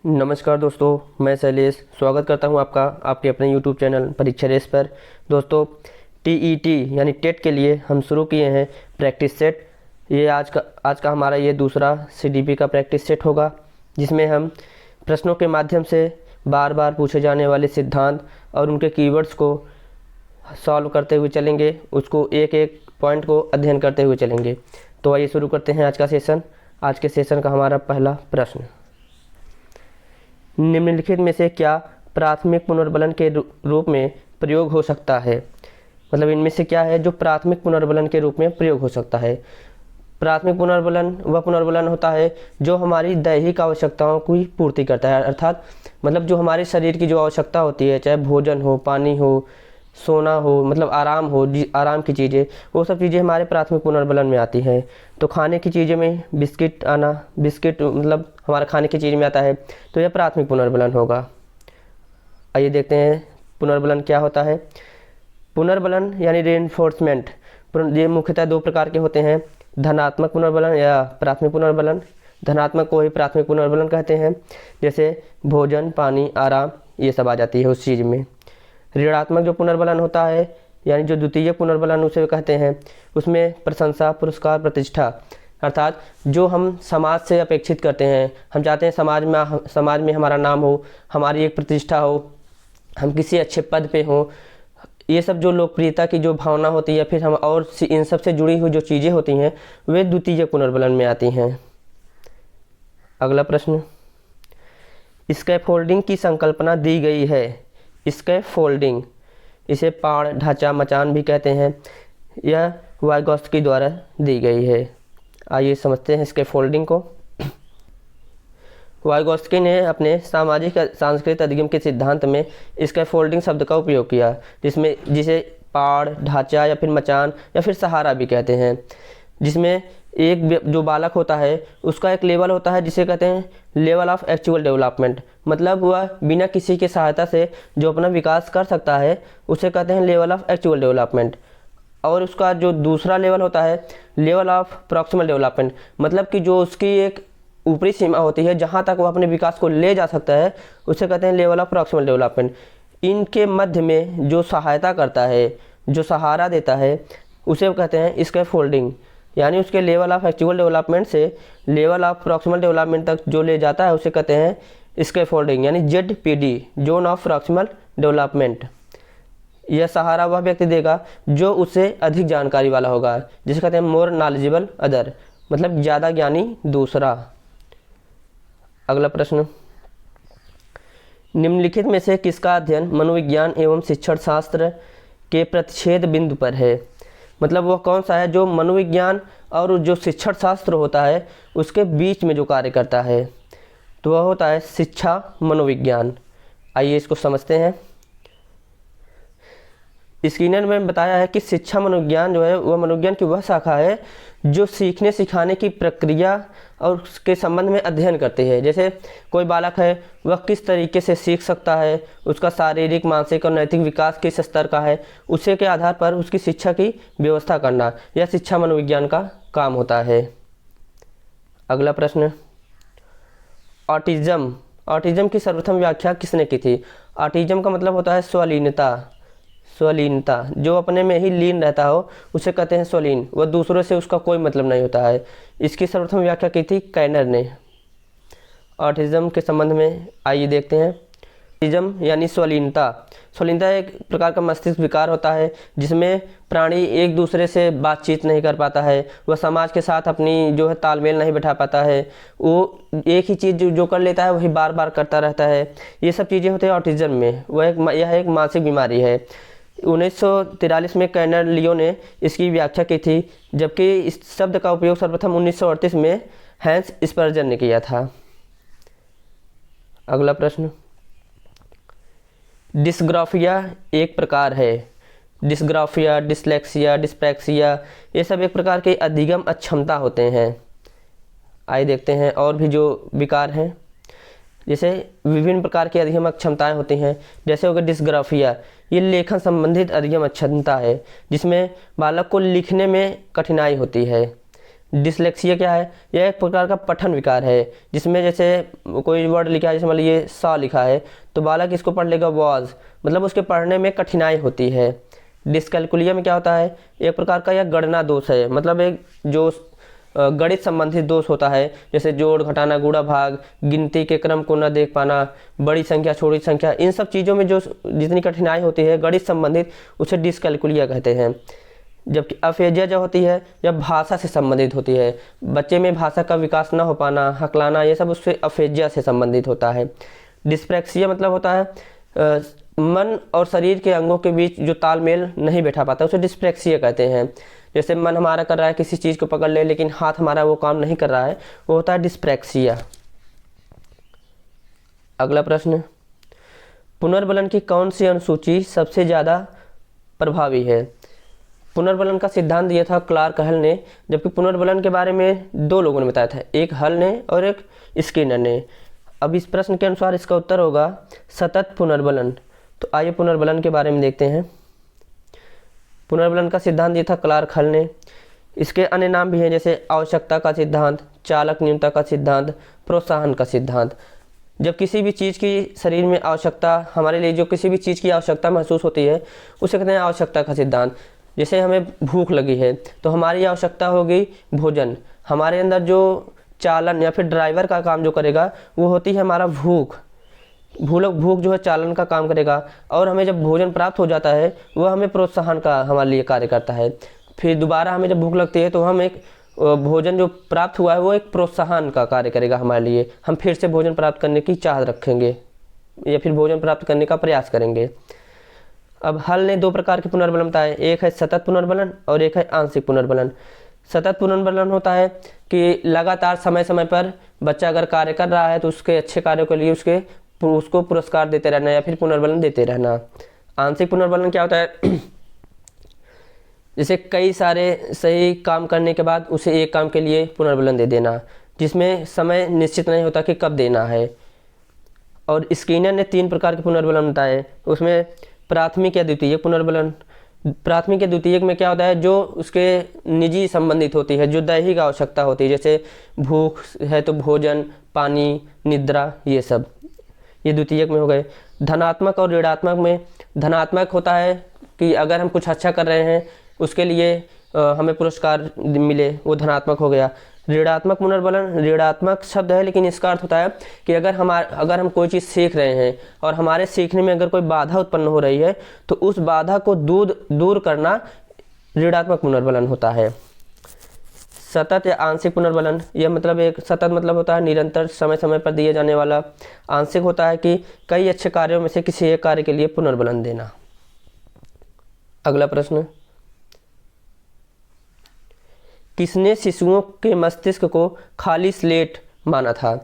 नमस्कार दोस्तों, मैं शैलेश स्वागत करता हूं आपका आपके अपने यूट्यूब चैनल परीक्षा रेस पर। दोस्तों, टीईटी यानी टेट के लिए हम शुरू किए हैं प्रैक्टिस सेट। ये आज का हमारा ये दूसरा सीडीपी का प्रैक्टिस सेट होगा, जिसमें हम प्रश्नों के माध्यम से बार बार पूछे जाने वाले सिद्धांत और उनके कीवर्ड्स को सॉल्व करते हुए चलेंगे, उसको एक एक पॉइंट को अध्ययन करते हुए चलेंगे। तो आइए शुरू करते हैं आज का सेशन। आज के सेशन का हमारा पहला प्रश्न, निम्नलिखित में से क्या प्राथमिक पुनर्बलन के रूप में प्रयोग हो सकता है। मतलब इनमें से क्या है जो प्राथमिक पुनर्बलन के रूप में प्रयोग हो सकता है। प्राथमिक पुनर्बलन वह पुनर्बलन होता है जो हमारी दैहिक आवश्यकताओं की पूर्ति करता है, अर्थात मतलब जो हमारे शरीर की जो आवश्यकता होती है, चाहे भोजन हो, पानी हो, सोना हो, मतलब आराम हो, आराम की चीज़ें, वो सब चीज़ें हमारे प्राथमिक पुनर्बलन में आती हैं। तो खाने की चीज़ें में बिस्किट मतलब हमारा खाने की चीज़ में आता है, तो यह प्राथमिक पुनर्बलन होगा। आइए देखते हैं पुनर्बलन क्या होता है। पुनर्बलन यानी रेनफोर्समेंट, ये मुख्यतः दो प्रकार के होते हैं, धनात्मक पुनर्बलन या प्राथमिक पुनर्बलन। धनात्मक को ही प्राथमिक पुनर्बलन कहते हैं, जैसे भोजन, पानी, आराम, ये सब आ जाती है उस चीज़ में। ऋणात्मक जो पुनर्बलन होता है यानी जो द्वितीय पुनर्बलन उसे कहते हैं, उसमें प्रशंसा, पुरस्कार, प्रतिष्ठा, अर्थात जो हम समाज से अपेक्षित करते हैं, हम चाहते हैं समाज में हमारा नाम हो, हमारी एक प्रतिष्ठा हो, हम किसी अच्छे पद पे हों, ये सब जो लोकप्रियता की जो भावना होती है, फिर हम और इन सब से जुड़ी हुई जो चीज़ें होती हैं वे द्वितीय पुनर्बलन में आती हैं। अगला प्रश्न, स्कैफोल्डिंग की संकल्पना दी गई है। स्कैफोल्डिंग, इसे पाड़, ढांचा, मचान भी कहते हैं, यह वाइगॉत्स्की द्वारा दी गई है। आइए समझते हैं स्कैफोल्डिंग को। वाइगॉत्स्की ने अपने सामाजिक सांस्कृतिक अधिगम के सिद्धांत में स्कैफोल्डिंग शब्द का उपयोग किया, जिसे पाड़, ढांचा या फिर मचान या फिर सहारा भी कहते हैं। जिसमें एक जो बालक होता है उसका एक लेवल होता है जिसे कहते हैं लेवल ऑफ एक्चुअल डेवलपमेंट, मतलब वह बिना किसी के सहायता से जो अपना विकास कर सकता है उसे कहते हैं लेवल ऑफ एक्चुअल डेवलपमेंट। और उसका जो दूसरा लेवल होता है लेवल ऑफ प्रॉक्सिमल डेवलपमेंट, मतलब कि जो उसकी एक ऊपरी सीमा होती है जहाँ तक वह अपने विकास को ले जा सकता है उसे कहते हैं लेवल ऑफ प्रॉक्सिमल डेवलपमेंट। इनके मध्य में जो सहायता करता है, जो सहारा देता है, उसे कहते हैं स्कैफोल्डिंग, यानी उसके लेवल ऑफ एक्चुअल डेवलपमेंट से लेवल ऑफ प्रॉक्सिमल डेवलपमेंट तक जो ले जाता है उसे कहते हैं स्कैफोल्डिंग, यानी ZPD, zone of proximal development. यह सहारा वह व्यक्ति देगा जो उससे अधिक जानकारी वाला होगा, जिसे कहते हैं मोर नॉलेजेबल अदर, मतलब ज़्यादा ज्ञानी दूसरा। अगला प्रश्न, निम्नलिखित में से किसका अध्ययन मनोविज्ञान एवं शिक्षण शास्त्र के प्रतिच्छेद बिंदु पर है। मतलब वह कौन सा है जो मनोविज्ञान और जो शिक्षण शास्त्र होता है उसके बीच में जो कार्य करता है, तो वह होता है शिक्षा मनोविज्ञान। आइए इसको समझते हैं। स्किनर में बताया है कि शिक्षा मनोविज्ञान जो है वह मनोविज्ञान की वह शाखा है जो सीखने सिखाने की प्रक्रिया और उसके संबंध में अध्ययन करती है। जैसे कोई बालक है वह किस तरीके से सीख सकता है, उसका शारीरिक, मानसिक और नैतिक विकास किस स्तर का है, उसी के आधार पर उसकी शिक्षा की व्यवस्था करना, यह शिक्षा मनोविज्ञान का काम होता है। अगला प्रश्न, ऑटिज्म। ऑटिज्म की सर्वप्रथम व्याख्या किसने की थी। ऑटिज्म का मतलब होता है स्वलीनता। जो अपने में ही लीन रहता हो उसे कहते हैं स्वलीन, वह दूसरों से उसका कोई मतलब नहीं होता है। इसकी सर्वप्रथम व्याख्या की थी कैनर ने ऑटिज्म के संबंध में। आइए देखते हैं। ऑटिज्म यानी स्वलीनता एक प्रकार का मस्तिष्क विकार होता है जिसमें प्राणी एक दूसरे से बातचीत नहीं कर पाता है, वह समाज के साथ अपनी जो है तालमेल नहीं बैठा पाता है, वो एक ही चीज़ जो कर लेता है वही बार बार करता रहता है। ये सब चीज़ें होती हैं ऑटिज्म में। यह एक मानसिक बीमारी है। 1943 में कैनर लियो ने इसकी व्याख्या की थी, जबकि इस शब्द का उपयोग सर्वप्रथम 1938 में हैंस स्पर्जर ने किया था। अगला प्रश्न, डिस्ग्राफिया एक प्रकार है। डिस्ग्राफिया, डिसलेक्सिया, डिस्प्रैक्सिया, ये सब एक प्रकार के अधिगम अक्षमता होते हैं। आइए देखते हैं और भी जो विकार हैं। जैसे विभिन्न प्रकार की अधिगम अक्षमताएं होती हैं, जैसे हो गया डिस्ग्राफिया, ये लेखन संबंधित अधिगम अक्षमता है जिसमें बालक को लिखने में कठिनाई होती है। डिसलेक्सिया क्या है? यह एक प्रकार का पठन विकार है, जिसमें जैसे कोई वर्ड लिखा है, जैसे मान लीजिए सा लिखा है, तो बालक इसको पढ़ लेगा वॉज, मतलब उसके पढ़ने में कठिनाई होती है। डिस्कैलकुलिया में क्या होता है? एक प्रकार का यह गणना दोष है, मतलब एक जो गणित संबंधित दोष होता है, जैसे जोड़, घटाना, गुणा, भाग, गिनती के क्रम को न देख पाना, बड़ी संख्या, छोटी संख्या, इन सब चीज़ों में जो जितनी कठिनाई होती है गणित संबंधित, उसे डिस्कैलकुलिया कहते हैं। जबकि अफेजिया जो होती है, जब भाषा से संबंधित होती है, बच्चे में भाषा का विकास न हो पाना, हकलाना, ये सब उससे अफेजिया से संबंधित होता है। डिस्प्रैक्सिया मतलब होता है मन और शरीर के अंगों के बीच जो तालमेल नहीं बैठा पाता, उसे डिस्प्रैक्सिया कहते हैं। जैसे मन हमारा कर रहा है किसी चीज़ को पकड़ ले, लेकिन हाथ हमारा वो काम नहीं कर रहा है, वो होता है डिस्प्रैक्सिया। अगला प्रश्न, पुनर्बलन की कौन सी अनुसूची सबसे ज़्यादा प्रभावी है? पुनर्बलन का सिद्धांत दिया था क्लार्क हल ने, जबकि पुनर्बलन के बारे में दो लोगों ने बताया था, एक हल ने और एक स्किनर ने। अब इस प्रश्न के अनुसार इसका उत्तर होगा सतत पुनर्बलन। तो आइए पुनर्बलन के बारे में देखते हैं। पुनर्बलन का सिद्धांत दिया था क्लार्क हल ने। इसके अन्य नाम भी हैं, जैसे आवश्यकता का सिद्धांत, चालक न्यूनता का सिद्धांत, प्रोत्साहन का सिद्धांत। जब किसी भी चीज़ की शरीर में आवश्यकता, हमारे लिए जो किसी भी चीज़ की आवश्यकता महसूस होती है, उसे कहते हैं आवश्यकता का सिद्धांत। जैसे हमें भूख लगी है, तो हमारी आवश्यकता होगी भोजन। हमारे अंदर जो चालन या फिर ड्राइवर का काम जो करेगा, वो होती है हमारा भूख जो है चालन का काम करेगा। और हमें जब भोजन प्राप्त हो जाता है, वह हमें प्रोत्साहन का हमारे लिए कार्य करता है। फिर दोबारा हमें जब भूख लगती है, तो हम एक भोजन जो प्राप्त हुआ है, वो एक प्रोत्साहन का कार्य करेगा हमारे लिए। हम फिर से भोजन प्राप्त करने की चाह रखेंगे या फिर भोजन प्राप्त करने का प्रयास करेंगे। अब हल ने दो प्रकार के पुनर्बलन बताए, एक है सतत पुनर्बलन और एक है आंशिक पुनर्बलन। सतत पुनर्बलन होता है कि लगातार समय समय पर बच्चा अगर कार्य कर रहा है, तो उसके अच्छे कार्यों के लिए उसको पुरस्कार देते रहना या फिर पुनर्बलन देते रहना। आंशिक पुनर्बलन क्या होता है? जैसे कई सारे सही काम करने के बाद उसे एक काम के लिए पुनर्बलन दे देना, जिसमें समय निश्चित नहीं होता कि कब देना है। और स्किनर ने 3 प्रकार के पुनर्बलन बताए, उसमें प्राथमिक या द्वितीयक पुनर्बलन। प्राथमिक या द्वितीयक में क्या होता है? जो उसके निजी संबंधित होती है, जो दैहिक आवश्यकता होती है, जैसे भूख है तो भोजन, पानी, निद्रा, ये सब, ये द्वितीयक में हो गए। धनात्मक और ऋणात्मक में, धनात्मक होता है कि अगर हम कुछ अच्छा कर रहे हैं, उसके लिए हमें पुरस्कार मिले, वो धनात्मक हो गया। ऋणात्मक पुनर्बलन, ऋणात्मक शब्द है, लेकिन इसका अर्थ होता है कि अगर हम कोई चीज़ सीख रहे हैं और हमारे सीखने में अगर कोई बाधा उत्पन्न हो रही है, तो उस बाधा को दूर करना ऋणात्मक पुनर्बलन होता है। सतत या आंशिक पुनर्बलन, यह मतलब एक सतत मतलब होता है निरंतर समय समय पर दिए जाने वाला। आंशिक होता है कि कई अच्छे कार्यों में से किसी एक कार्य के लिए पुनर्बलन देना। अगला प्रश्न, किसने शिशुओं के मस्तिष्क को खाली स्लेट माना था?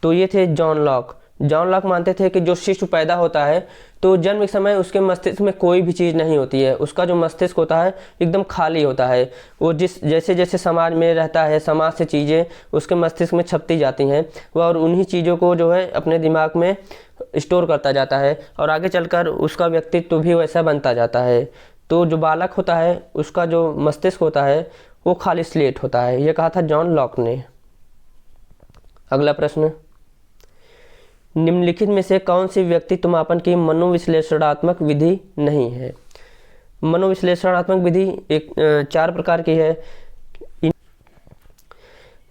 तो ये थे जॉन लॉक। जॉन लॉक मानते थे कि जो शिशु पैदा होता है, तो जन्म के समय उसके मस्तिष्क में कोई भी चीज़ नहीं होती है, उसका जो मस्तिष्क होता है एकदम खाली होता है। वो जैसे जैसे समाज में रहता है, समाज से चीज़ें उसके मस्तिष्क में छपती जाती हैं, वह और उन्हीं चीज़ों को जो है अपने दिमाग में स्टोर करता जाता है, और आगे चलकर उसका व्यक्तित्व भी वैसा बनता जाता है। तो जो बालक होता है, उसका जो मस्तिष्क होता है, वो खाली स्लेट होता है, ये कहा था जॉन लॉक ने। अगला प्रश्न, निम्नलिखित में से कौन सी व्यक्तित्व मापन की मनोविश्लेषणात्मक विधि नहीं है? मनोविश्लेषणात्मक विधि 4 प्रकार की है।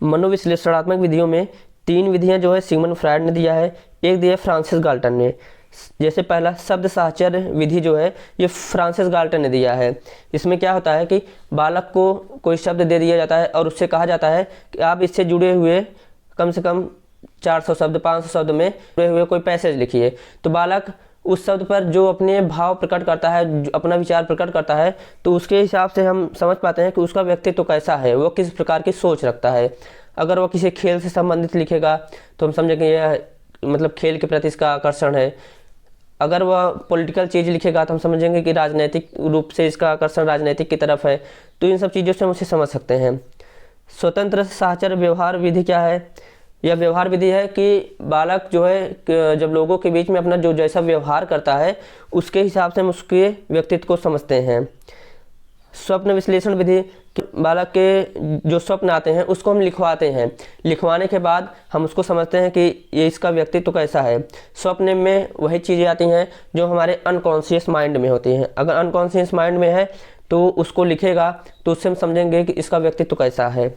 मनोविश्लेषणात्मक विधियों में 3 विधियां जो है सिगमंड फ्रायड ने दिया है, एक दिया फ्रांसिस गाल्टन ने। जैसे पहला शब्द साहचर्य विधि जो है, ये फ्रांसिस गाल्टन ने दिया है। इसमें क्या होता है कि बालक को कोई शब्द दे दिया जाता है और उससे कहा जाता है कि आप इससे जुड़े हुए कम से कम 400 शब्द 500 शब्द में जुड़े हुए कोई पैसेज लिखिए। तो बालक उस शब्द पर जो अपने भाव प्रकट करता है, जो अपना विचार प्रकट करता है, तो उसके हिसाब से हम समझ पाते हैं कि उसका व्यक्तित्व कैसा है, वो किस प्रकार की सोच रखता है। अगर वो किसी खेल से संबंधित लिखेगा, तो हम समझेंगे यह मतलब खेल के प्रति इसका आकर्षण है। अगर वह पॉलिटिकल चीज़ लिखेगा, तो हम समझेंगे कि राजनीतिक रूप से इसका आकर्षण राजनीतिक की तरफ है। तो इन सब चीज़ों से हम उसे समझ सकते हैं। स्वतंत्र साहचर्य व्यवहार विधि क्या है? यह व्यवहार विधि है कि बालक जो है जब लोगों के बीच में अपना जो जैसा व्यवहार करता है, उसके हिसाब से हम उसके व्यक्तित्व को समझते हैं। स्वप्न विश्लेषण विधि, बालक के जो स्वप्न आते हैं उसको हम लिखवाते हैं। लिखवाने के बाद हम उसको समझते हैं कि ये इसका व्यक्तित्व कैसा है। स्वप्न में वही चीज़ें आती हैं जो हमारे अनकॉन्शियस माइंड में होती हैं। अगर अनकॉन्शियस माइंड में है तो उसको लिखेगा तो उससे हम समझेंगे कि इसका व्यक्तित्व कैसा है।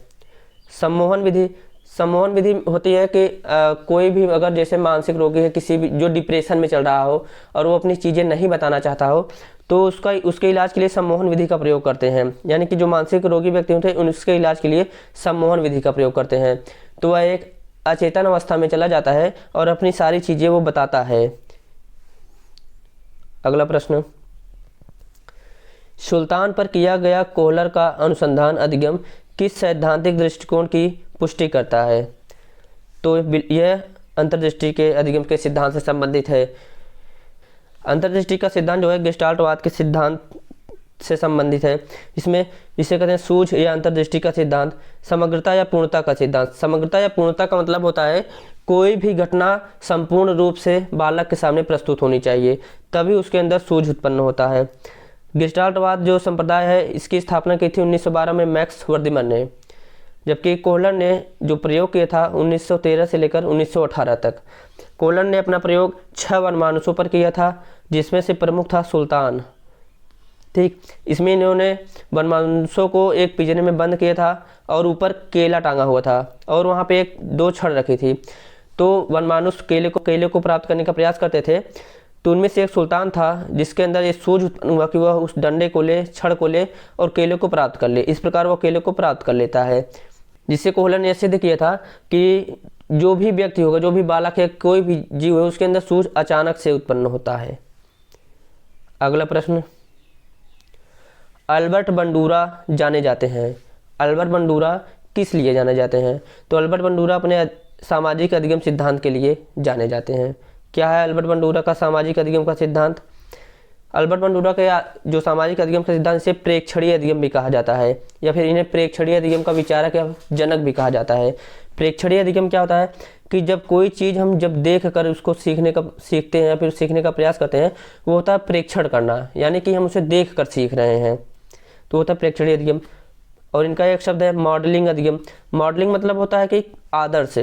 सम्मोहन विधि होती है कि कोई भी अगर जैसे मानसिक रोगी है, किसी भी जो डिप्रेशन में चल रहा हो और वो अपनी चीज़ें नहीं बताना चाहता हो, तो उसके इलाज के लिए सम्मोहन विधि का प्रयोग करते हैं। यानी कि जो मानसिक रोगी व्यक्ति होते हैं उसके इलाज के लिए सम्मोहन विधि का प्रयोग करते हैं। तो वह एक अचेतन अवस्था में चला जाता है और अपनी सारी चीज़ें वो बताता है। अगला प्रश्न, सुल्तान पर किया गया कोहलर का अनुसंधान अधिगम किस सैद्धांतिक दृष्टिकोण की पुष्टि करता है? तो यह अंतर्दृष्टि के अधिगम के सिद्धांत से संबंधित है। अंतर्दृष्टि का सिद्धांत जो है गेस्टाल्टवाद के सिद्धांत से संबंधित है। इसमें जिसे कहते हैं सूझ या अंतर्दृष्टि का सिद्धांत, समग्रता या पूर्णता का सिद्धांत। समग्रता या पूर्णता का मतलब होता है कोई भी घटना संपूर्ण रूप से बालक के सामने प्रस्तुत होनी चाहिए, तभी उसके अंदर सूझ उत्पन्न होता है। गेस्टाल्टवाद जो संप्रदाय है इसकी स्थापना की थी 1912 में मैक्स वर्दिमन ने, जबकि कोहलर ने जो प्रयोग किया था 1913 से लेकर 1918 तक। कोहलर ने अपना प्रयोग 6 वनमानुषों पर किया था, जिसमें से प्रमुख था सुल्तान। ठीक, इसमें इन्होंने वनमानुषों को एक पिंजरे में बंद किया था और ऊपर केला टांगा हुआ था और वहाँ पे 2 छड़ रखी थी। तो वनमानुष केले को प्राप्त करने का प्रयास करते थे। तो उनमें से एक सुल्तान था जिसके अंदर ये सूझ उत्पन्न हुआ कि वह उस डंडे को ले, छड़ को ले और केले को प्राप्त कर ले। इस प्रकार वह केले को प्राप्त कर लेता है, जिससे कोहलर ने सिद्ध किया था कि जो भी व्यक्ति होगा, जो भी बालक है, कोई भी जीव है, उसके अंदर सूझ अचानक से उत्पन्न होता है। अगला प्रश्न, अल्बर्ट बंडूरा जाने जाते हैं। अल्बर्ट बंडूरा किस लिए जाने जाते हैं? तो अल्बर्ट बंडूरा अपने सामाजिक अधिगम सिद्धांत के लिए जाने जाते हैं। क्या है अल्बर्ट बंडूरा का सामाजिक अधिगम का सिद्धांत? अल्बर्ट बंडूरा के जो सामाजिक अधिगम का सिद्धांत इसे प्रेक्षणीय अधिगम भी कहा जाता है, या फिर इन्हें प्रेक्षणीय अधिगम का विचारक या जनक भी कहा जाता है। प्रेक्षणीय अधिगम क्या होता है कि जब कोई चीज़ हम जब देख कर उसको सीखते हैं या फिर सीखने का प्रयास करते हैं, वो होता है प्रेक्षण करना, यानी कि हम उसे देख कर सीख रहे हैं, तो होता है प्रेक्षणीय अधिगम। और इनका एक शब्द है मॉडलिंग अधिगम। मॉडलिंग मतलब होता है कि आदर्श।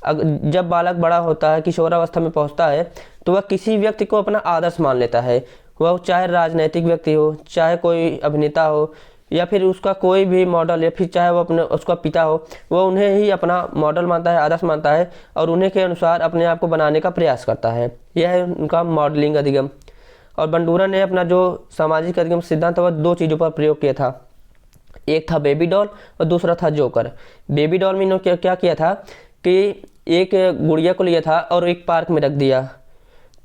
जब बालक बड़ा होता है, किशोरावस्था में पहुंचता है, तो वह किसी व्यक्ति को अपना आदर्श मान लेता है। वह चाहे राजनैतिक व्यक्ति हो, चाहे कोई अभिनेता हो, या फिर उसका कोई भी मॉडल, या फिर चाहे वो उसका पिता हो, वह उन्हें ही अपना मॉडल मानता है, आदर्श मानता है और उन्हीं के अनुसार अपने आप को बनाने का प्रयास करता है। यह है उनका मॉडलिंग अधिगम। और बंडूरा ने अपना जो सामाजिक अधिगम सिद्धांत वह 2 चीज़ों पर प्रयोग किया था। एक था बेबी डॉल और दूसरा था जोकर। बेबी डॉल में इन्होंने क्या किया था कि एक गुड़िया को लिया था और एक पार्क में रख दिया,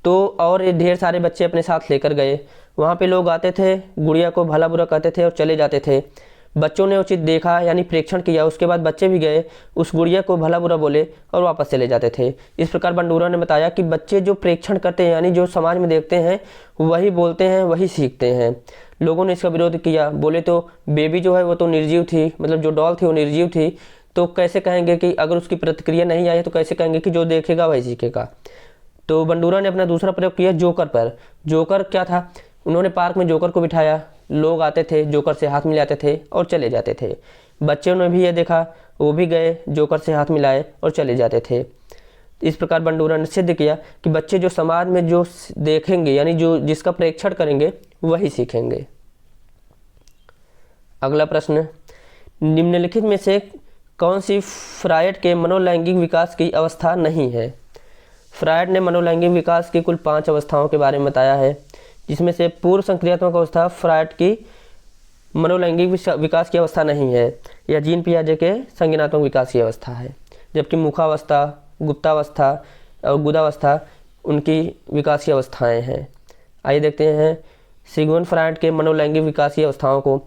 तो और ढेर सारे बच्चे अपने साथ लेकर गए। वहाँ पे लोग आते थे, गुड़िया को भला बुरा कहते थे और चले जाते थे। बच्चों ने उचित देखा, यानी प्रेक्षण किया, उसके बाद बच्चे भी गए, उस गुड़िया को भला बुरा बोले और वापस चले जाते थे। इस प्रकार बंडूरा ने बताया कि बच्चे जो प्रेक्षण करते हैं, यानी जो समाज में देखते हैं वही बोलते हैं, वही सीखते हैं। लोगों ने इसका विरोध किया, बोले तो बेबी जो है वो तो निर्जीव थी, मतलब जो डॉल थी वो निर्जीव थी, तो कैसे कहेंगे कि अगर उसकी प्रतिक्रिया नहीं आई तो कैसे कहेंगे कि जो देखेगा वही सीखेगा। तो बंडूरा ने अपना दूसरा प्रयोग किया जोकर पर। जोकर क्या था, उन्होंने पार्क में जोकर को बिठाया, लोग आते थे, जोकर से हाथ मिलाते थे और चले जाते थे। बच्चों ने भी यह देखा, वो भी गए, जोकर से हाथ मिलाए और चले जाते थे। इस प्रकार बंडूरा ने सिद्ध किया कि बच्चे जो समाज में जो देखेंगे, यानी जो जिसका प्रेक्षण करेंगे वही सीखेंगे। अगला प्रश्न, निम्नलिखित में से कौन सी फ्रायड के मनोलैंगिक विकास की अवस्था नहीं है? फ्रायड ने मनोलैंगिक विकास की कुल 5 अवस्थाओं के बारे में बताया है, जिसमें से पूर्व संक्रियात्मक अवस्था फ्रायड की मनोलैंगिक विकास की अवस्था नहीं है। यह जीन पियाजे के संज्ञानात्मक विकास की अवस्था है, जबकि मुखावस्था, गुप्तावस्था और गुदावस्था उनकी विकास की अवस्थाएं हैं। आइए देखते हैं सिगमंड फ्रायड के मनोलैंगिक विकास की अवस्थाओं को।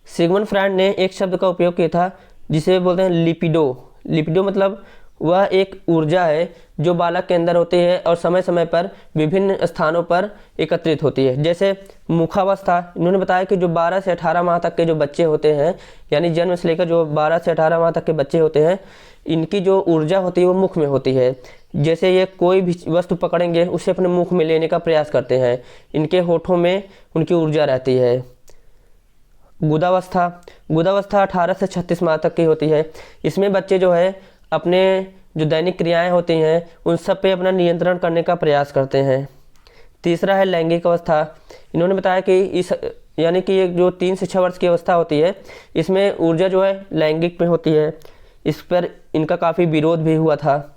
सिगमंड फ्रायड ने एक शब्द का उपयोग किया था जिसे बोलते हैं लिपिडो। लिपिडो मतलब वह एक ऊर्जा है जो बालक के अंदर होती है और समय समय पर विभिन्न स्थानों पर एकत्रित होती है। जैसे मुखावस्था, इन्होंने बताया कि जो 12 से 18 माह तक के जो बच्चे होते हैं, यानी जन्म से लेकर जो 12 से 18 माह तक के बच्चे होते हैं, इनकी जो ऊर्जा होती है वो मुख में होती है। जैसे ये कोई भी वस्तु पकड़ेंगे उसे अपने मुख में लेने का प्रयास करते हैं, इनके होठों में उनकी ऊर्जा रहती है। गुदावस्था, गुदावस्था 18 से 36 माह तक की होती है। इसमें बच्चे जो है अपने जो दैनिक क्रियाएं होती हैं उन सब पे अपना नियंत्रण करने का प्रयास करते हैं। तीसरा है लैंगिक अवस्था। इन्होंने बताया कि इस यानी कि एक जो 3 से 6 वर्ष की अवस्था होती है इसमें ऊर्जा जो है लैंगिक में होती है। इस पर इनका काफ़ी विरोध भी हुआ था।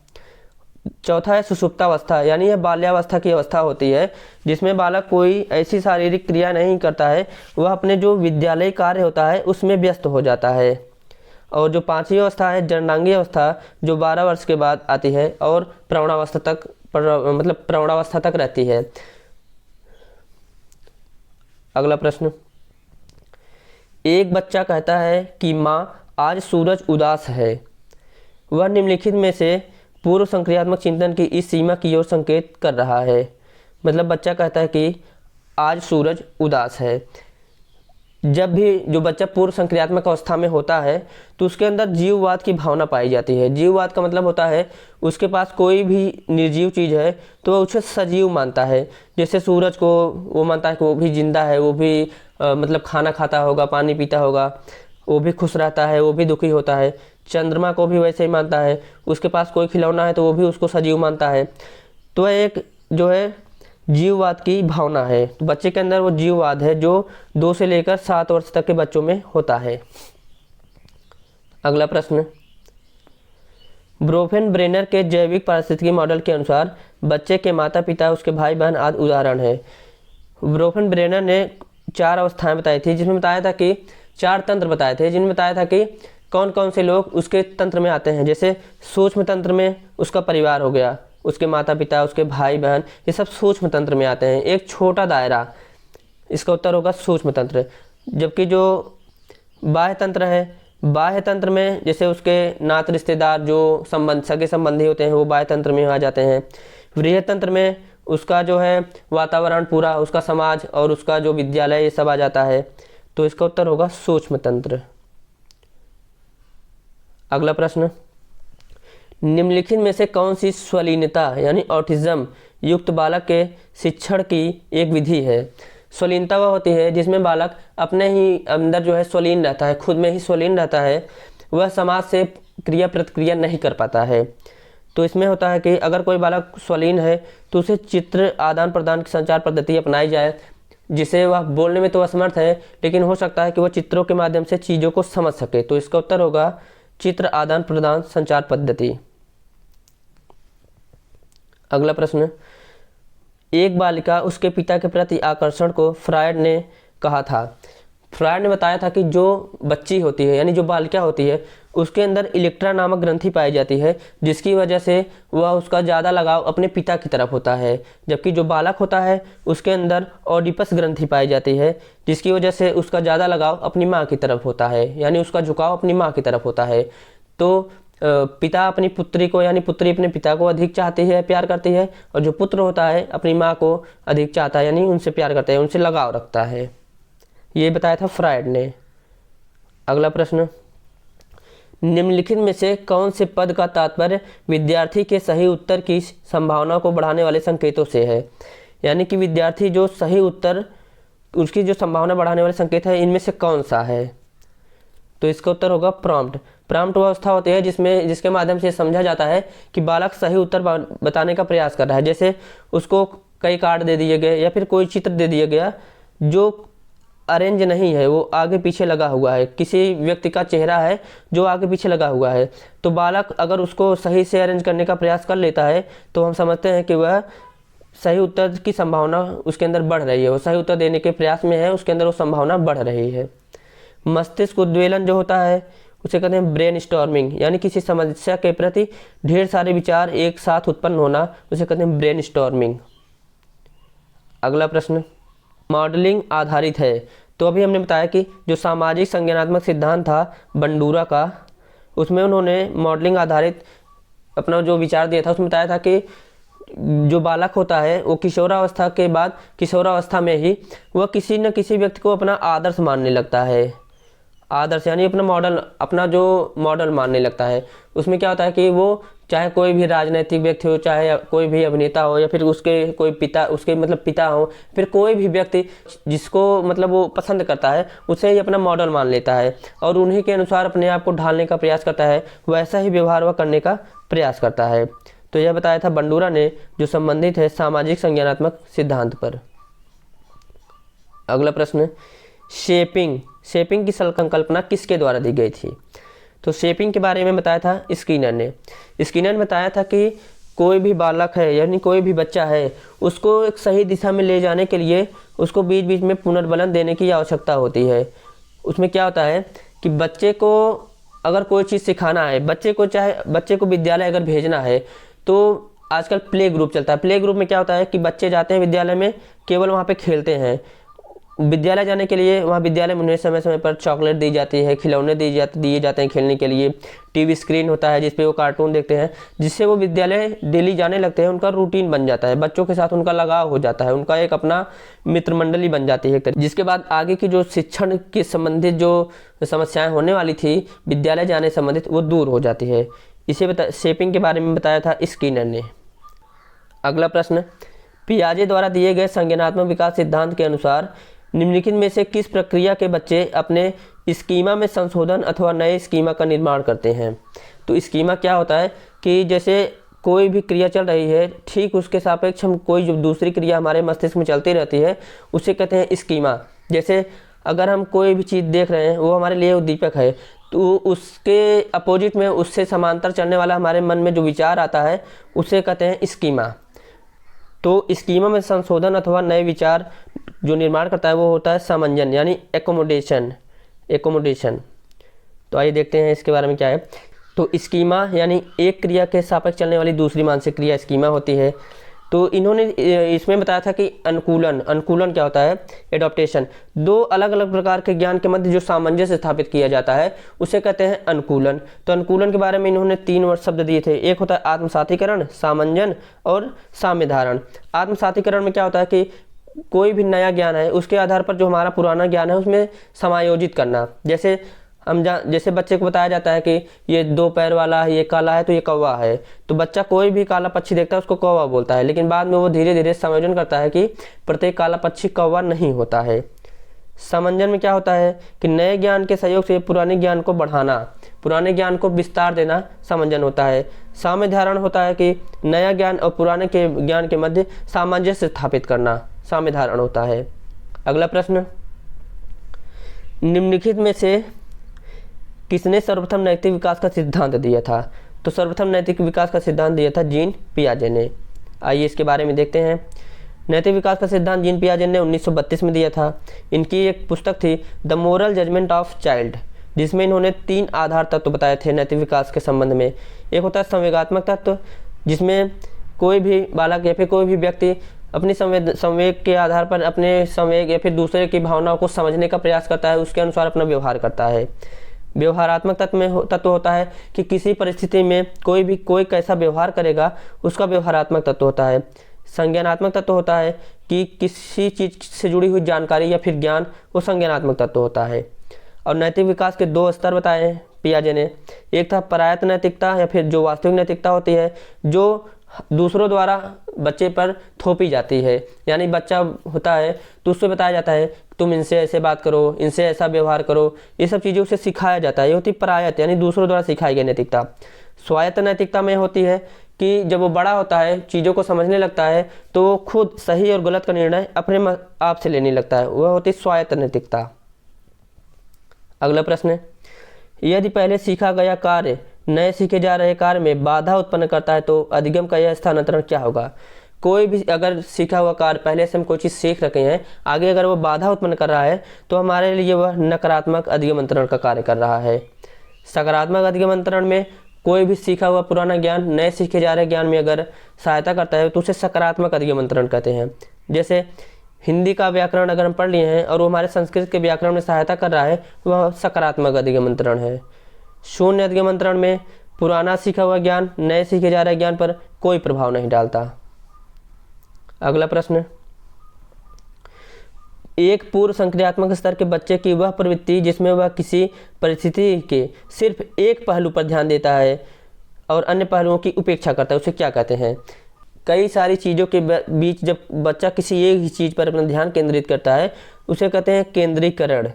चौथा है सुषुप्तावस्था, यानी यह बाल्यावस्था की अवस्था होती है जिसमें बालक कोई ऐसी शारीरिक क्रिया नहीं करता है, वह अपने जो विद्यालय कार्य होता है उसमें व्यस्त हो जाता है। और जो पांचवी अवस्था है जननांगी अवस्था, जो 12 वर्ष के बाद आती है और प्रौढ़ावस्था तक प्रौढ़ावस्था तक रहती है। अगला प्रश्न, एक बच्चा कहता है कि माँ आज सूरज उदास है। वह निम्नलिखित में से पूर्व संक्रियात्मक चिंतन की इस सीमा की ओर संकेत कर रहा है। मतलब बच्चा कहता है कि आज सूरज उदास है। जब भी जो बच्चा पूर्व संक्रियात्मक अवस्था में होता है तो उसके अंदर जीववाद की भावना पाई जाती है। जीववाद का मतलब होता है उसके पास कोई भी निर्जीव चीज़ है तो वह उसे सजीव मानता है। जैसे सूरज को वो मानता है कि वो भी जिंदा है, वो भी मतलब खाना खाता होगा, पानी पीता होगा, वो भी खुश रहता है, वो भी दुखी होता है। चंद्रमा को भी वैसे ही मानता है, उसके पास कोई खिलौना है तो वो भी उसको सजीव मानता है। तो एक जो है जीववाद की भावना है। तो बच्चे के अंदर वो जीववाद है जो 2 से लेकर 7 वर्ष तक के बच्चों में होता है। अगला प्रश्न, ब्रोफेन ब्रेनर के जैविक पारिस्थितिकी मॉडल के अनुसार बच्चे के माता पिता, उसके भाई बहन आदि उदाहरण है। ब्रोफेन ब्रेनर ने 4 अवस्थाएं बताई थी, जिसमें बताया था कि 4 तंत्र बताए थे, जिनमें बताया था कि कौन कौन से लोग उसके तंत्र में आते हैं। जैसे सूक्ष्म तंत्र में उसका परिवार हो गया, उसके माता पिता, उसके भाई बहन, ये सब सूक्ष्म तंत्र में आते हैं। एक छोटा दायरा, इसका उत्तर होगा सूक्ष्म तंत्र। जबकि जो बाह्य तंत्र है, बाह्य तंत्र में जैसे उसके नात रिश्तेदार जो सगे संबंधी होते हैं वो बाह्य तंत्र में आ जाते हैं। वृहत तंत्र में उसका जो है वातावरण पूरा, उसका समाज और उसका जो विद्यालय, ये सब आ जाता है। तो इसका उत्तर होगा सूक्ष्म तंत्र। अगला प्रश्न, निम्नलिखित में से कौन सी स्वलीनता यानी ऑटिज्म युक्त बालक के शिक्षण की एक विधि है। स्वलीनता वह होती है जिसमें बालक अपने ही अंदर जो है स्वलीन रहता है, खुद में ही स्वलीन रहता है, वह समाज से क्रिया प्रतिक्रिया नहीं कर पाता है। तो इसमें होता है कि अगर कोई बालक स्वलीन है तो उसे चित्र आदान प्रदान की संचार पद्धति अपनाई जाए, जिसे वह बोलने में तो असमर्थ है लेकिन हो सकता है कि वह चित्रों के माध्यम से चीज़ों को समझ सके। तो इसका उत्तर होगा चित्र आदान प्रदान संचार पद्धति। अगला प्रश्न, एक बालिका उसके पिता के प्रति आकर्षण को फ्रायड ने कहा था। फ्रायड ने बताया था कि जो बच्ची होती है यानी जो बालिका होती है उसके अंदर इलेक्ट्रा नामक ग्रंथि पाई जाती है, जिसकी वजह से वह उसका ज़्यादा लगाव अपने पिता की तरफ होता है। जबकि जो बालक होता है उसके अंदर ऑडिपस ग्रंथि पाई जाती है, जिसकी वजह से उसका ज़्यादा लगाव अपनी माँ की तरफ होता है, यानी उसका झुकाव अपनी माँ की तरफ होता है। तो पिता अपनी पुत्री को यानी पुत्री अपने पिता को अधिक चाहती है, प्यार करती है, और जो पुत्र होता है अपनी माँ को अधिक चाहता है, यानी उनसे प्यार करता है, उनसे लगाव रखता है। ये बताया था फ्रायड ने। अगला प्रश्न, निम्नलिखित में से कौन से पद का तात्पर्य विद्यार्थी के सही उत्तर की संभावना को बढ़ाने वाले संकेतों से है। यानी कि विद्यार्थी जो सही उत्तर, उसकी जो संभावना बढ़ाने वाले संकेत है, इनमें से कौन सा है। तो इसका उत्तर होगा प्रॉम्प्ट। प्रॉम्प्ट वह अवस्था होती है जिसके माध्यम से समझा जाता है कि बालक सही उत्तर बताने का प्रयास कर रहा है। जैसे उसको कई कार्ड दे दिए गए या फिर कोई चित्र दे दिया गया जो अरेंज नहीं है, वो आगे पीछे लगा हुआ है, किसी व्यक्ति का चेहरा है जो आगे पीछे लगा हुआ है, तो बालक अगर उसको सही से अरेंज करने का प्रयास कर लेता है तो हम समझते हैं कि वह सही उत्तर की संभावना उसके अंदर बढ़ रही है, वो सही उत्तर देने के प्रयास में है, उसके अंदर वो संभावना बढ़ रही है। मस्तिष्क उद्वेलन जो होता है उसे कहते हैं ब्रेन स्टॉर्मिंग, यानी किसी समस्या के प्रति ढेर सारे विचार एक साथ उत्पन्न होना, उसे कहते हैं ब्रेन स्टॉर्मिंग। अगला प्रश्न, मॉडलिंग आधारित है। तो अभी हमने बताया कि जो सामाजिक संज्ञानात्मक सिद्धांत था बंडूरा का, उसमें उन्होंने मॉडलिंग आधारित अपना जो विचार दिया था, उसमें बताया था कि जो बालक होता है वो किशोरावस्था के बाद, किशोरावस्था में ही वह किसी न किसी व्यक्ति को अपना आदर्श मानने लगता है। आदर्श यानी अपना मॉडल, अपना जो मॉडल मानने लगता है। उसमें क्या होता है कि वो चाहे कोई भी राजनीतिक व्यक्ति हो, चाहे कोई भी अभिनेता हो, या फिर उसके कोई पिता, उसके मतलब पिता हो, फिर कोई भी व्यक्ति जिसको मतलब वो पसंद करता है उसे ही अपना मॉडल मान लेता है और उन्हीं के अनुसार अपने आप को ढालने का प्रयास करता है, वैसा ही व्यवहार वह करने का प्रयास करता है। तो यह बताया था बंडूरा ने, जो संबंधित है सामाजिक संज्ञानात्मक सिद्धांत पर। अगला प्रश्न, शेपिंग की संकल्पना किसके द्वारा दी गई थी? तो शेपिंग के बारे में बताया था स्किनर ने बताया था कि कोई भी बालक है यानी कोई भी बच्चा है, उसको एक सही दिशा में ले जाने के लिए उसको बीच बीच में पुनर्बलन देने की आवश्यकता होती है। उसमें क्या होता है कि बच्चे को अगर कोई चीज़ सिखाना है, बच्चे को विद्यालय अगर भेजना है, तो आजकल प्ले ग्रुप चलता है। प्ले ग्रुप में क्या होता है कि बच्चे जाते हैं विद्यालय में, केवल वहाँ पे खेलते हैं। विद्यालय जाने के लिए वहाँ विद्यालय में उन्हें समय समय पर चॉकलेट दी जाती है, खिलौने दिए जाते हैं खेलने के लिए। टीवी स्क्रीन होता है जिस पे वो कार्टून देखते हैं, जिससे वो विद्यालय डेली जाने लगते हैं। उनका रूटीन बन जाता है, बच्चों के साथ उनका लगाव हो जाता है, उनका एक अपना मित्र मंडली बन जाती है। जिसके बाद आगे की जो शिक्षण के संबंधित जो समस्याएँ होने वाली थी विद्यालय जाने संबंधित, वो दूर हो जाती है। इसे शेपिंग के बारे में बताया था स्किनर ने। अगला प्रश्न, पियाजे द्वारा दिए गए संज्ञानात्मक विकास सिद्धांत के अनुसार निम्नलिखित में से किस प्रक्रिया के बच्चे अपने स्कीमा में संशोधन अथवा नए स्कीमा का निर्माण करते हैं? तो स्कीमा क्या होता है कि जैसे कोई भी क्रिया चल रही है, ठीक उसके सापेक्ष हम कोई जो दूसरी क्रिया हमारे मस्तिष्क में चलती रहती है उसे कहते हैं स्कीमा। जैसे अगर हम कोई भी चीज़ देख रहे हैं, वो हमारे लिए उद्दीपक है, तो उसके अपोजिट में उससे समांतर चलने वाला हमारे मन में जो विचार आता है उसे कहते हैं स्कीमा। तो स्कीमा में संशोधन अथवा नए विचार जो निर्माण करता है वो होता है सामंजन यानी एकोमोडेशन। तो आइए देखते हैं इसके बारे में क्या है। तो स्कीमा यानी एक क्रिया के सापेक्ष चलने वाली दूसरी मानसिक क्रिया स्कीमा होती है। तो इन्होंने इसमें बताया था कि अनुकूलन क्या होता है, एडॉप्टेशन। दो अलग अलग प्रकार के ज्ञान के मध्य जो सामंजस्य स्थापित किया जाता है उसे कहते हैं अनुकूलन। तो अनुकूलन के बारे में इन्होंने 3 शब्द दिए थे। एक होता है आत्मसातीकरण, सामंजन और साम्य धारण। आत्मसातीकरण में क्या होता है कि कोई भी नया ज्ञान है उसके आधार पर जो हमारा पुराना ज्ञान है उसमें समायोजित करना। जैसे बच्चे को बताया जाता है कि ये 2 पैर वाला है, ये काला है तो ये कौवा है, तो बच्चा कोई भी काला पक्षी देखता है उसको कौवा बोलता है, लेकिन बाद में वो धीरे धीरे समायोजन करता है कि प्रत्येक काला पक्षी कौवा नहीं होता है। समंजन में क्या होता है कि नए ज्ञान के सहयोग से पुराने ज्ञान को बढ़ाना, पुराने ज्ञान को विस्तार देना समंजन होता है। साम्य धारण होता है कि नया ज्ञान और पुराने के ज्ञान के मध्य सामंजस्य स्थापित करना, साम्य धारण होता है। अगला प्रश्न, निम्नलिखित में से किसने सर्वप्रथम नैतिक विकास का सिद्धांत दिया था? तो सर्वप्रथम नैतिक विकास का सिद्धांत दिया था जीन पियाजे ने। आइए इसके बारे में देखते हैं। नैतिक विकास का सिद्धांत जीन पियाजे ने 1932 में दिया था। इनकी एक पुस्तक थी the moral judgement of child, जिसमें इन्होंने 3 आधार तत्व बताए थे नैतिक विकास के संबंध में। एक होता है संवेगात्मक तत्व, जिसमें कोई भी बालक या फिर कोई भी व्यक्ति अपनी संवेग के आधार पर अपने संवेग या फिर दूसरे की भावनाओं को समझने का प्रयास करता है, उसके अनुसार अपना व्यवहार करता है। व्यवहारात्मक तत्व होता है कि किसी परिस्थिति में कोई कैसा व्यवहार करेगा उसका व्यवहारात्मक तत्व होता है। संज्ञानात्मक तत्व होता है कि किसी चीज़ से जुड़ी हुई जानकारी या फिर ज्ञान, वो संज्ञानात्मक तत्व होता है। और नैतिक विकास के 2 स्तर बताए हैं पियाजे ने। एक था परायत नैतिकता या फिर जो वास्तविक नैतिकता होती है, जो दूसरों द्वारा बच्चे पर थोपी जाती है। यानी बच्चा होता है तो उससे बताया जाता है तुम इनसे ऐसे बात करो, इनसे ऐसा व्यवहार करो, ये सब चीज़ें उसे सिखाया जाता है। ये होती परायत यानी दूसरों द्वारा सिखाई गई नैतिकता। स्वायत्त नैतिकता में होती है कि जब वो बड़ा होता है, चीज़ों को समझने लगता है, तो वो खुद सही और गलत का निर्णय अपने आप से लेने लगता है, वह होती स्वायत्त नैतिकता। अगला प्रश्न है, यदि पहले सीखा गया कार्य नए सीखे जा रहे कार्य में बाधा उत्पन्न करता है तो अधिगम का यह स्थानांतरण क्या होगा? कोई भी अगर सीखा हुआ कार्य, पहले से हम कोई चीज़ सीख रखे हैं, आगे अगर वो बाधा उत्पन्न कर रहा है तो हमारे लिए वह नकारात्मक अधिगमंत्रण का कार्य कर रहा है। सकारात्मक अधिगमंत्रण में कोई भी सीखा हुआ पुराना ज्ञान नए सीखे जा रहे ज्ञान में अगर सहायता करता है तो उसे सकारात्मक अधिगमंत्रण कहते हैं। जैसे हिंदी का व्याकरण अगर हम पढ़ लिए हैं और वो हमारे संस्कृत के व्याकरण में सहायता कर रहा है, वह सकारात्मक अधिगमंत्रण है। शून्य अधिगमंत्रण में पुराना सीखा हुआ ज्ञान नए सीखे जा रहे ज्ञान पर कोई प्रभाव नहीं डालता। अगला प्रश्न, एक पूर्व संक्रियात्मक स्तर के बच्चे की वह प्रवृत्ति जिसमें वह किसी परिस्थिति के सिर्फ एक पहलू पर ध्यान देता है और अन्य पहलुओं की उपेक्षा करता है उसे क्या कहते हैं? कई सारी चीज़ों के बीच जब बच्चा किसी एक ही चीज़ पर अपना ध्यान केंद्रित करता है उसे कहते हैं केंद्रीकरण।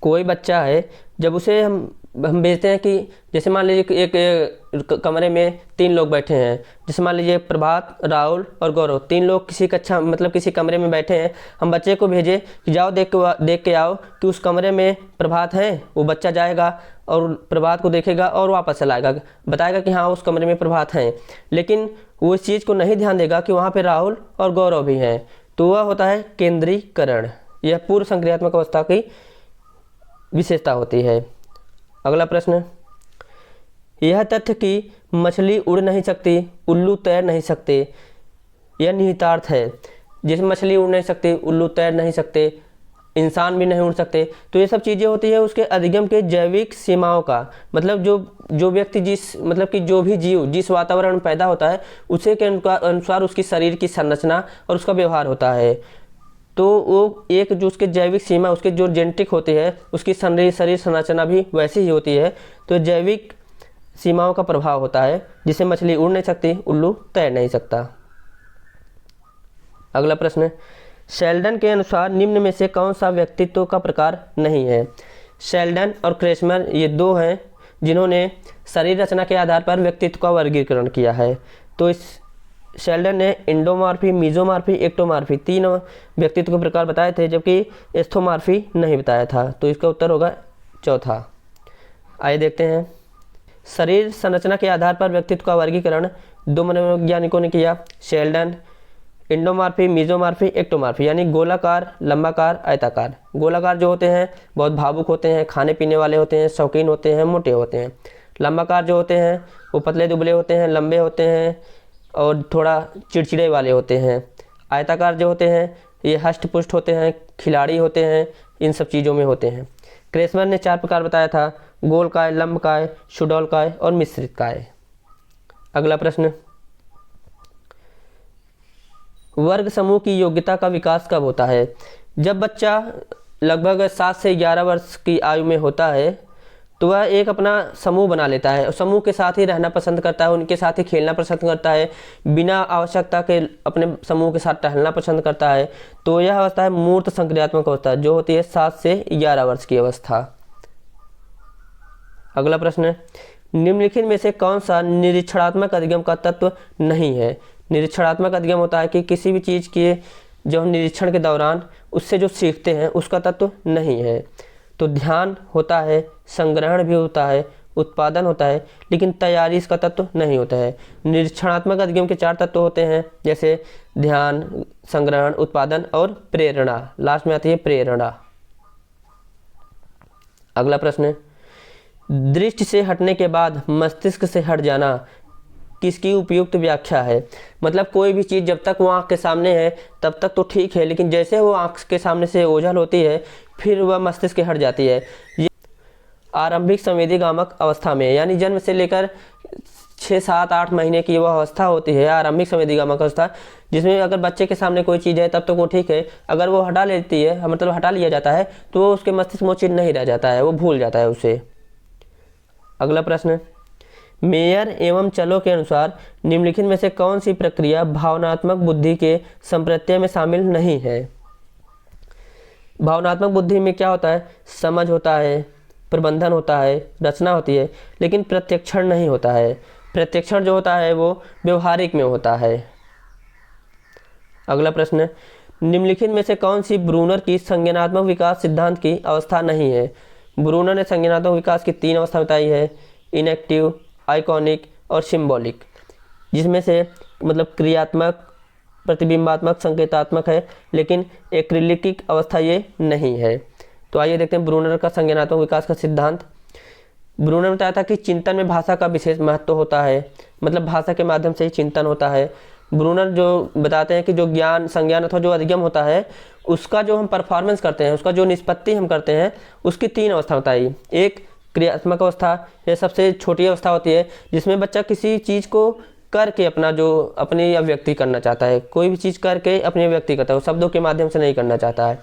कोई बच्चा है, जब उसे हम भेजते हैं कि जैसे मान लीजिए एक कमरे में 3 लोग बैठे हैं, जैसे मान लीजिए प्रभात, राहुल और गौरव, 3 लोग किसी कक्षा मतलब किसी कमरे में बैठे हैं। हम बच्चे को भेजें कि जाओ देख के आओ कि उस कमरे में प्रभात है। वो बच्चा जाएगा और प्रभात को देखेगा और वापस चला आएगा, बताएगा कि हाँ उस कमरे में प्रभात हैं, लेकिन वो इस चीज़ को नहीं ध्यान देगा कि वहाँ पर राहुल और गौरव भी हैं। तो वह होता है केंद्रीकरण। यह पूर्व संक्रियात्मक अवस्था की विशेषता होती है। अगला प्रश्न, यह तथ्य कि मछली उड़ नहीं सकती, उल्लू तैर नहीं सकते, यह निहितार्थ है। जिसमें मछली उड़ नहीं सकती, उल्लू तैर नहीं सकते, इंसान भी नहीं उड़ सकते, तो ये सब चीज़ें होती है उसके अधिगम के जैविक सीमाओं का। मतलब जो व्यक्ति मतलब कि जो भी जीव जिस वातावरण में पैदा होता है उसे के अनुसार उसकी शरीर की संरचना और उसका व्यवहार होता है। तो वो एक जो उसके जैविक सीमा, उसके जो जेनेटिक होती है, उसकी शरीर संरचना भी वैसी ही होती है। तो जैविक सीमाओं का प्रभाव होता है, जिससे मछली उड़ नहीं सकती, उल्लू तैर नहीं सकता। अगला प्रश्न, शेल्डन के अनुसार निम्न में से कौन सा व्यक्तित्व का प्रकार नहीं है? शेल्डन और क्रेसमर ये 2 हैं जिन्होंने शरीर रचना के आधार पर व्यक्तित्व का वर्गीकरण किया है। तो इस शेल्डन ने एंडोमॉर्फी, मीजोमॉर्फी, एक्टोमॉर्फी 3 व्यक्तित्व के प्रकार बताए थे, जबकि एस्थोमॉर्फी नहीं बताया था। तो इसका उत्तर होगा चौथा। आइए देखते हैं, शरीर संरचना के आधार पर व्यक्तित्व का वर्गीकरण 2 मनोवैज्ञानिकों ने किया, शेल्डन। एंडोमॉर्फी, मीजोमॉर्फी, एक्टोमॉर्फी, यानी गोलाकार, लंबाकार, आयताकार। गोलाकार जो होते हैं बहुत भावुक होते हैं, खाने पीने वाले होते हैं, शौकीन होते हैं, मोटे होते हैं। लंबाकार जो होते हैं वो पतले दुबले होते हैं, लंबे होते हैं और थोड़ा चिड़चिड़े वाले होते हैं। आयताकार जो होते हैं ये हष्ट पुष्ट होते हैं, खिलाड़ी होते हैं, इन सब चीज़ों में होते हैं। क्रेसमर ने 4 प्रकार बताया था, गोलकाय, लंबकाय, सुडौलकाय और मिश्रित काय। अगला प्रश्न, वर्ग समूह की योग्यता का विकास कब होता है? जब बच्चा लगभग 7 से 11 वर्ष की आयु में होता है तो वह एक अपना समूह बना लेता है और समूह के साथ ही रहना पसंद करता है, उनके साथ ही खेलना पसंद करता है, बिना आवश्यकता के अपने समूह के साथ टहलना पसंद करता है। तो यह अवस्था है मूर्त संक्रियात्मक अवस्था, जो होती है 7 से 11 वर्ष की अवस्था। अगला प्रश्न, निम्नलिखित में से कौन सा निरीक्षणात्मक अधिगम का तत्व नहीं है? निरीक्षणात्मक अधिगम होता है कि किसी भी चीज़ के जो हम निरीक्षण के दौरान उससे जो सीखते हैं उसका तत्व नहीं है। तो ध्यान होता है, संग्रहण भी होता है, उत्पादन होता है, लेकिन तैयारी इसका तत्व नहीं होता है। निरीक्षणात्मक अधिगम के 4 तत्व होते हैं, जैसे ध्यान, संग्रहण, उत्पादन और प्रेरणा। लास्ट में आती है प्रेरणा। अगला प्रश्न, दृष्टि से हटने के बाद मस्तिष्क से हट जाना किसकी उपयुक्त व्याख्या है? मतलब कोई भी चीज़ जब तक वो आँख के सामने है तब तक तो ठीक है, लेकिन जैसे वो आँख के सामने से ओझल होती है फिर वह मस्तिष्क के हट जाती है। ये आरंभिक संवेदीगामक अवस्था में, यानी जन्म से लेकर 6, 7, 8 महीने की वह अवस्था होती है आरंभिक संवेदीगामक अवस्था, जिसमें अगर बच्चे के सामने कोई चीज़ है तब तक वो ठीक है। अगर वो हटा लेती है, मतलब हटा लिया जाता है, तो वो उसके मस्तिष्क में चिन्ह नहीं रह जाता है, वो भूल जाता है उसे। अगला प्रश्न, मेयर एवं चलो के अनुसार निम्नलिखित में से कौन सी प्रक्रिया भावनात्मक बुद्धि के संप्रत्यय में शामिल नहीं है? भावनात्मक बुद्धि में क्या होता है? समझ होता है, प्रबंधन होता है, रचना होती है, लेकिन प्रत्यक्षण नहीं होता है। प्रत्यक्षण जो होता है वो व्यवहारिक में होता है। अगला प्रश्न, निम्नलिखित में से कौन सी ब्रूनर की संज्ञानात्मक विकास सिद्धांत की अवस्था नहीं है? ब्रूनर ने संज्ञानात्मक विकास की 3 अवस्था बताई है, इनेक्टिव, आइकॉनिक और सिंबॉलिक, जिसमें से मतलब क्रियात्मक, प्रतिबिंबात्मक, संकेतात्मक है, लेकिन एक्रिलिक अवस्था ये नहीं है। तो आइए देखते हैं ब्रूनर का संज्ञानात्मक विकास का सिद्धांत। ब्रूनर ने बताया था कि चिंतन में भाषा का विशेष महत्व होता है, मतलब भाषा के माध्यम से ही चिंतन होता है। ब्रूनर जो बताते हैं कि जो ज्ञान, संज्ञान अथवा जो अधिगम होता है उसका जो हम परफॉर्मेंस करते हैं, उसका जो निष्पत्ति हम करते हैं, उसकी 3 अवस्था बताई। एक क्रियात्मक अवस्था, यह सबसे छोटी अवस्था होती है जिसमें बच्चा किसी चीज़ को करके अपनी अभिव्यक्ति करना चाहता है, कोई भी चीज़ करके अपनी अभिव्यक्ति करता है, वो शब्दों के माध्यम से नहीं करना चाहता है।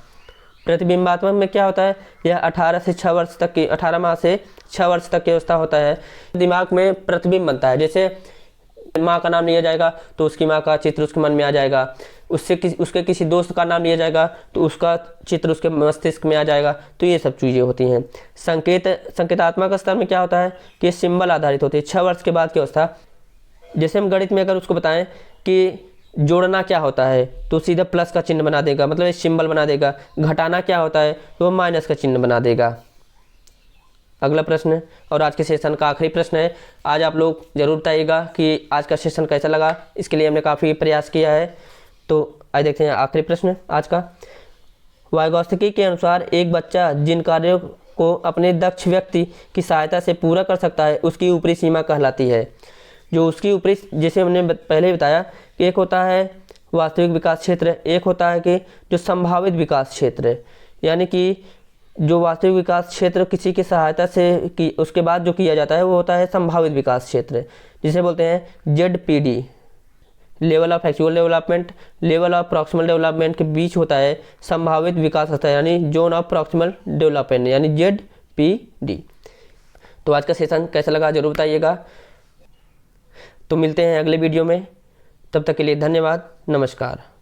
प्रतिबिंबात्मक में क्या होता है, यह 18 से 6 वर्ष तक की 18 माह से 6 वर्ष तक की अवस्था होता है। दिमाग में प्रतिबिंब बनता है, जैसे माँ का नाम लिया जाएगा तो उसकी माँ का चित्र उसके मन में आ जाएगा, उसके किसी दोस्त का नाम लिया जाएगा तो उसका चित्र उसके मस्तिष्क में आ जाएगा। तो ये सब चीज़ें होती हैं। संकेतात्मक स्तर में क्या होता है कि सिंबल आधारित होती है 6 वर्ष के बाद की अवस्था। जैसे हम गणित में अगर उसको बताएं कि जोड़ना क्या होता है तो सीधा प्लस का चिन्ह बना देगा, मतलब एक सिंबल बना देगा। घटाना क्या होता है तो वो माइनस का चिन्ह बना देगा। अगला प्रश्न और आज के सेशन का आखिरी प्रश्न है। आज आप लोग जरूर बताइएगा कि आज का सेशन कैसा लगा, इसके लिए हमने काफ़ी प्रयास किया है। तो आज देखते हैं आखिरी प्रश्न आज का। वाइगोत्स्की के अनुसार एक बच्चा जिन कार्यों को अपने दक्ष व्यक्ति की सहायता से पूरा कर सकता है उसकी ऊपरी सीमा कहलाती है। जो उसकी ऊपरी, जैसे हमने पहले बताया कि एक होता है वास्तविक विकास क्षेत्र, एक होता है कि जो संभावित विकास क्षेत्र, यानी कि जो वास्तविक विकास क्षेत्र किसी की सहायता से कि उसके बाद जो किया जाता है वो होता है संभावित विकास क्षेत्र, जिसे बोलते हैं ZPD, level of actual development, level of proximal development के बीच होता है संभावित विकास होता है, यानी जोन ऑफ प्रॉक्सिमल डेवलपमेंट, यानी ZPD। तो आज का सेशन कैसा लगा जरूर बताइएगा। तो मिलते हैं अगले वीडियो में, तब तक के लिए धन्यवाद, नमस्कार।